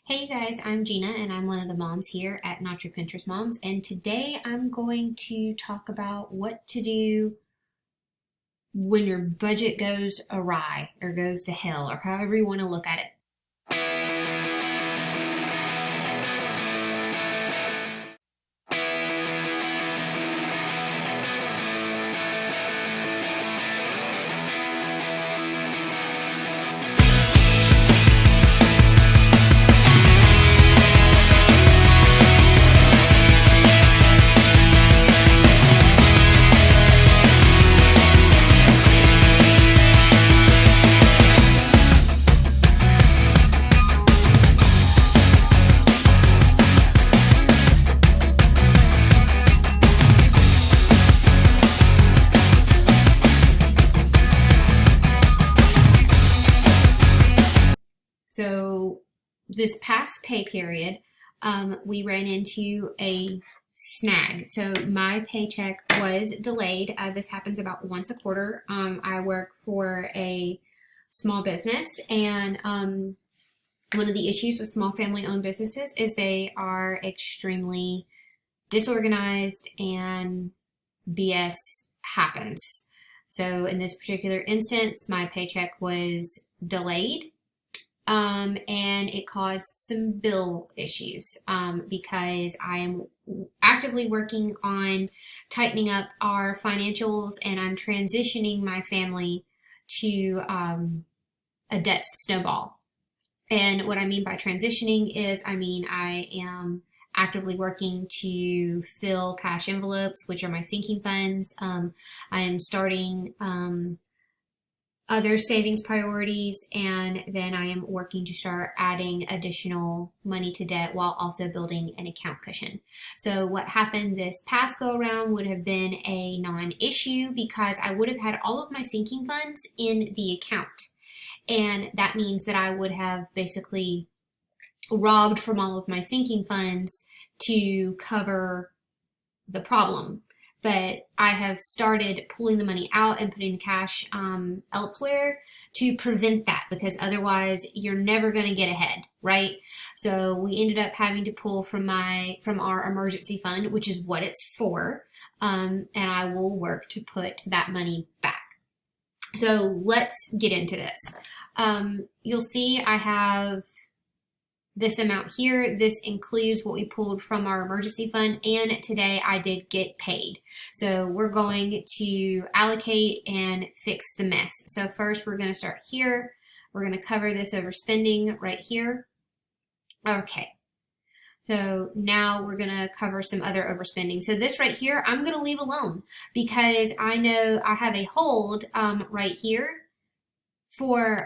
Hey you guys, I'm Gina and I'm one of the moms here at Not Your Pinterest Moms, and today I'm going to talk about what to do when your budget goes awry or goes to hell or however you want to look at it. So this past pay period, we ran into a snag. So my paycheck was delayed. This happens about once a quarter. I work for a small business, and one of the issues with small family-owned businesses is they are extremely disorganized and BS happens. So in this particular instance, my paycheck was delayed, and it caused some bill issues because I am actively working on tightening up our financials, and I'm transitioning my family to a debt snowball. And what I mean by transitioning is, I am actively working to fill cash envelopes, which are my sinking funds. I am starting other savings priorities, and then I am working to start adding additional money to debt while also building an account cushion. So what happened this past go around would have been a non-issue because I would have had all of my sinking funds in the account. And that means that I would have basically robbed from all of my sinking funds to cover the problem. But I have started pulling the money out and putting the cash elsewhere to prevent that, because otherwise you're never going to get ahead, right? So we ended up having to pull from our emergency fund, which is what it's for, and I will work to put that money back. So let's get into this. You'll see I have this amount here. This includes what we pulled from our emergency fund, and today I did get paid. So we're going to allocate and fix the mess. So first we're going to start here. We're going to cover this overspending right here. Okay. So now we're going to cover some other overspending. So this right here, I'm going to leave alone because I know I have a hold right here for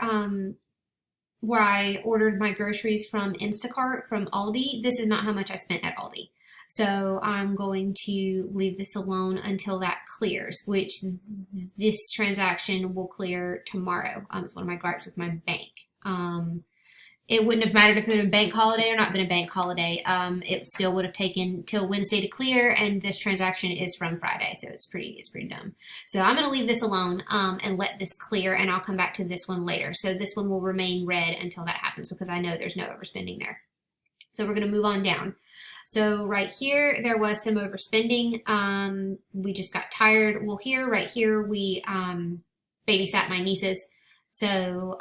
where I ordered my groceries from Instacart from Aldi. This is not how much I spent at Aldi. So I'm going to leave this alone until that clears, which this transaction will clear tomorrow. It's one of my gripes with my bank. It wouldn't have mattered if it had been a bank holiday or not been a bank holiday. It still would have taken till Wednesday to clear, and this transaction is from Friday, so it's pretty dumb. So I'm going to leave this alone and let this clear, and I'll come back to this one later. So this one will remain red until that happens because I know there's no overspending there. So we're going to move on down. So right here, there was some overspending. We just got tired. Well, right here, we babysat my nieces. So,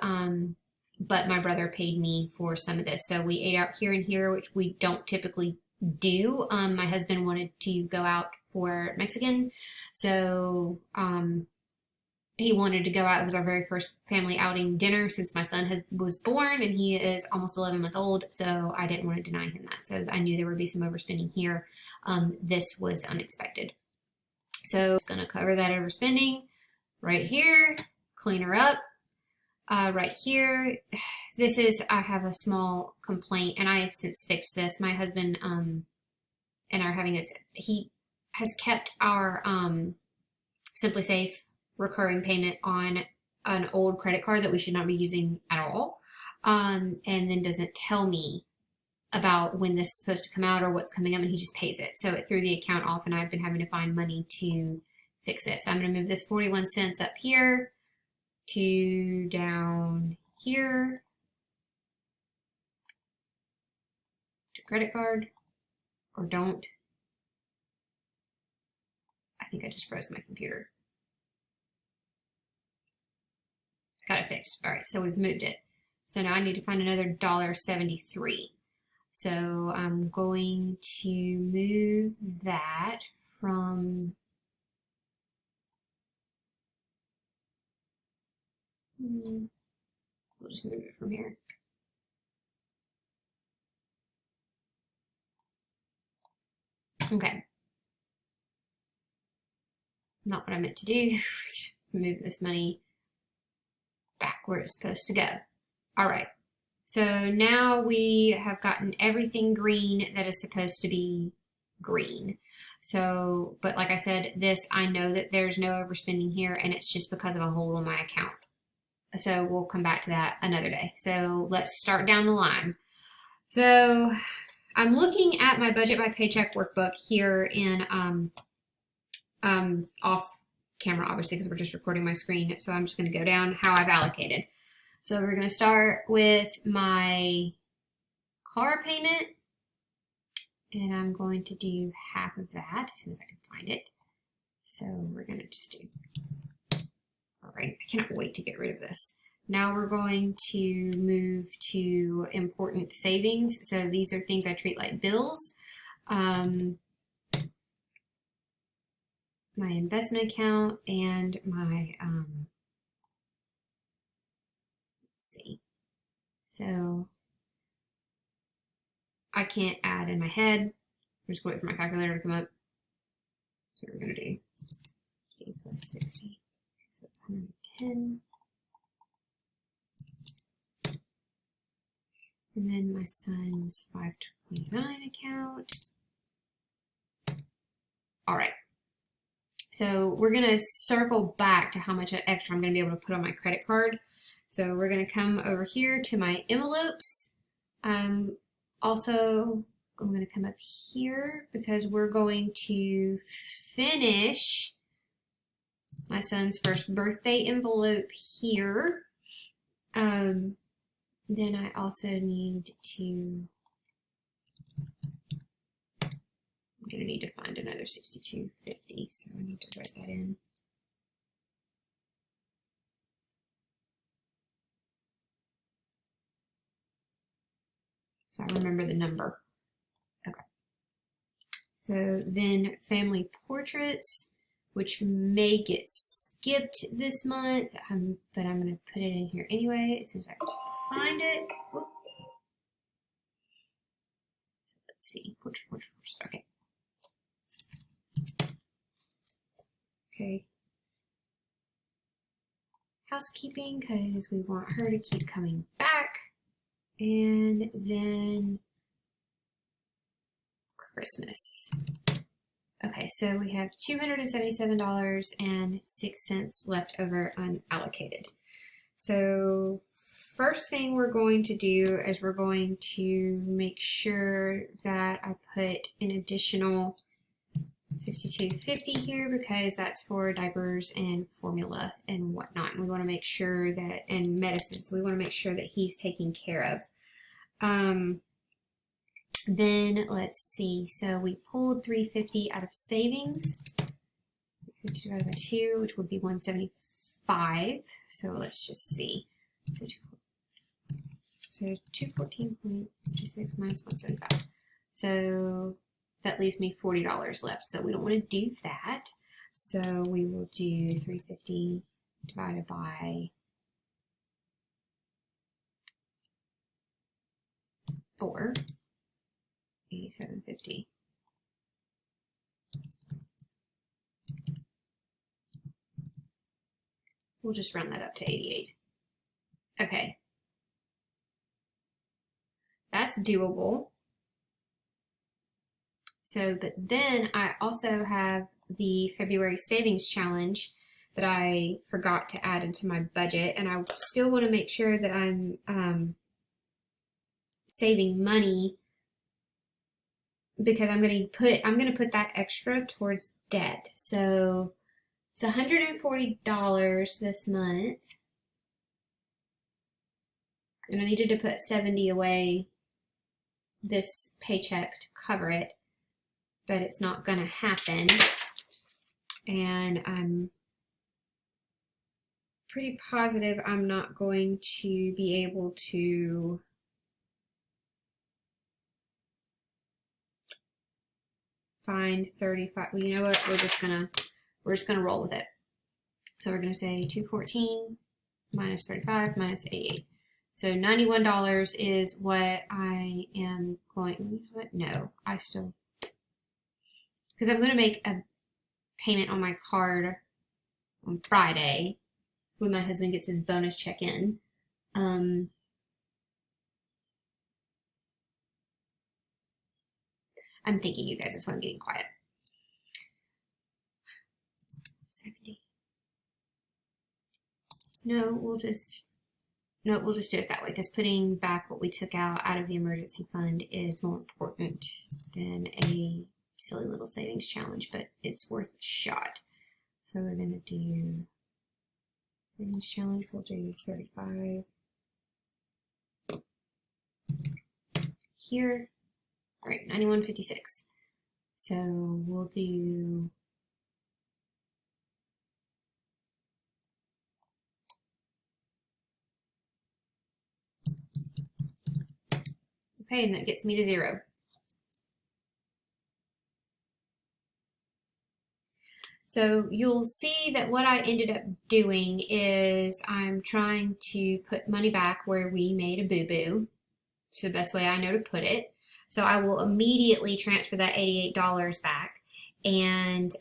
but my brother paid me for some of this. So we ate out here and here, which we don't typically do. My husband wanted to go out for Mexican. So he wanted to go out. It was our very first family outing dinner since my son was born, and he is almost 11 months old. So I didn't want to deny him that. So I knew there would be some overspending here. This was unexpected. So it's going to cover that overspending right here, clean her up. Right here, I have a small complaint, and I have since fixed this. My husband and I are having he has kept our Simply Safe recurring payment on an old credit card that we should not be using at all, and then doesn't tell me about when this is supposed to come out or what's coming up, and he just pays it. So it threw the account off, and I've been having to find money to fix it. So I'm going to move this 41 cents up here to down here, to credit card, or don't. I think I just froze my computer. Got it fixed. All right, so we've moved it. So now I need to find another $1.73. So I'm going to move that from we'll just move it from here. Okay. Not what I meant to do. Move this money back where it's supposed to go. All right. So now we have gotten everything green that is supposed to be green. So, but like I said, this, I know that there's no overspending here, and it's just because of a hold on my account. So we'll come back to that another day. So let's start down the line. So I'm looking at my budget by paycheck workbook here in off camera, obviously, because we're just recording my screen. So I'm just going to go down how I've allocated. So we're going to start with my car payment, and I'm going to do half of that as soon as I can find it. So we're going to just do, all right, I cannot wait to get rid of this. Now we're going to move to important savings. So these are things I treat like bills. My investment account and my, let's see. So I can't add in my head. I'm just going to wait for my calculator to come up. So we're going to do 60 plus 60. So it's 110. And then my son's 529 account. All right. So we're going to circle back to how much extra I'm going to be able to put on my credit card. So we're going to come over here to my envelopes. Also, I'm going to come up here because we're going to finish my son's first birthday envelope here. Then I also need to, I'm going to need to find another $62.50, so I need to write that in. So I remember the number. Okay. So then family portraits, which may get skipped this month, but I'm going to put it in here anyway as soon as I can find it. Whoop. So let's see. Portrait. Okay. Okay. Housekeeping, because we want her to keep coming back. And then Christmas. Okay, so we have $277.06 left over unallocated. So first thing we're going to do is we're going to make sure that I put an additional $62.50 here because that's for diapers and formula and whatnot. And we want to make sure that, and medicine, so we want to make sure that he's taken care of. Then let's see, so we pulled $350 out of savings, 50 divided by 2, which would be $175. So let's just see. So 214.56 minus 175. So that leaves me $40 left. So we don't want to do that. So we will do 350 divided by 4. 87.50. We'll just round that up to 88. Okay. That's doable. So, but then I also have the February savings challenge that I forgot to add into my budget, and I still want to make sure that I'm saving money because I'm going to put that extra towards debt. So it's $140 this month, and I needed to put $70 away this paycheck to cover it, but it's not going to happen. And I'm pretty positive I'm not going to be able to find 35. Well, you know what? We're just gonna roll with it. So we're gonna say 214 minus 35 minus 88. So $91 is what I am going. What? No, I still, because I'm gonna make a payment on my card on Friday when my husband gets his bonus check in. I'm thinking, you guys, that's why I'm getting quiet. 70. No, we'll just do it that way, because putting back what we took out of the emergency fund is more important than a silly little savings challenge, but it's worth a shot. So we're going to do savings challenge. We'll do 35 here. All right, 91.56. So we'll do okay, and that gets me to 0. So you'll see that what I ended up doing is I'm trying to put money back where we made a boo-boo. It's the best way I know to put it. So I will immediately transfer that $88 back, and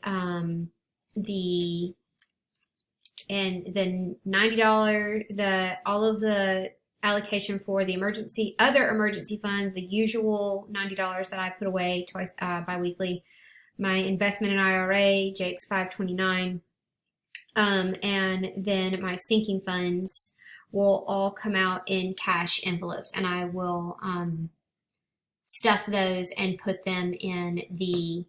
the $90, all of the allocation for the other emergency fund, the usual $90 that I put away twice bi-weekly, my investment in IRA, Jake's 529, and then my sinking funds will all come out in cash envelopes, and I will stuff those and put them in the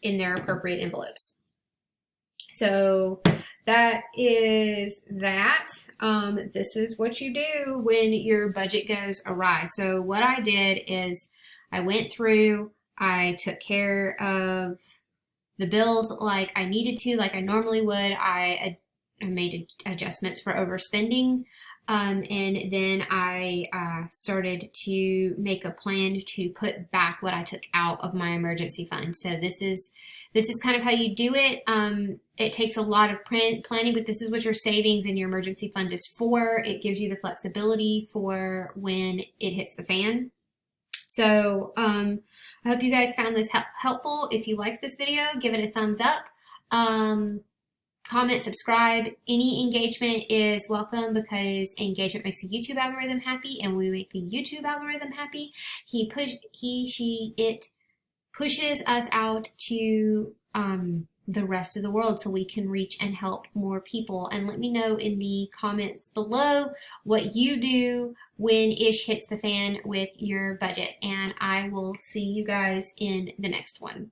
in their appropriate envelopes. So that is that. This is what you do when your budget goes awry. So what I did is I went through, I took care of the bills like I needed to, like I normally would. I made adjustments for overspending. And then I started to make a plan to put back what I took out of my emergency fund. So this is kind of how you do it. It takes a lot of planning, but this is what your savings and your emergency fund is for. It gives you the flexibility for when it hits the fan. So I hope you guys found this helpful. If you liked this video, give it a thumbs up. Comment, subscribe. Any engagement is welcome, because engagement makes the YouTube algorithm happy, and we make the YouTube algorithm happy. It pushes us out to the rest of the world so we can reach and help more people. And let me know in the comments below what you do when ish hits the fan with your budget. And I will see you guys in the next one.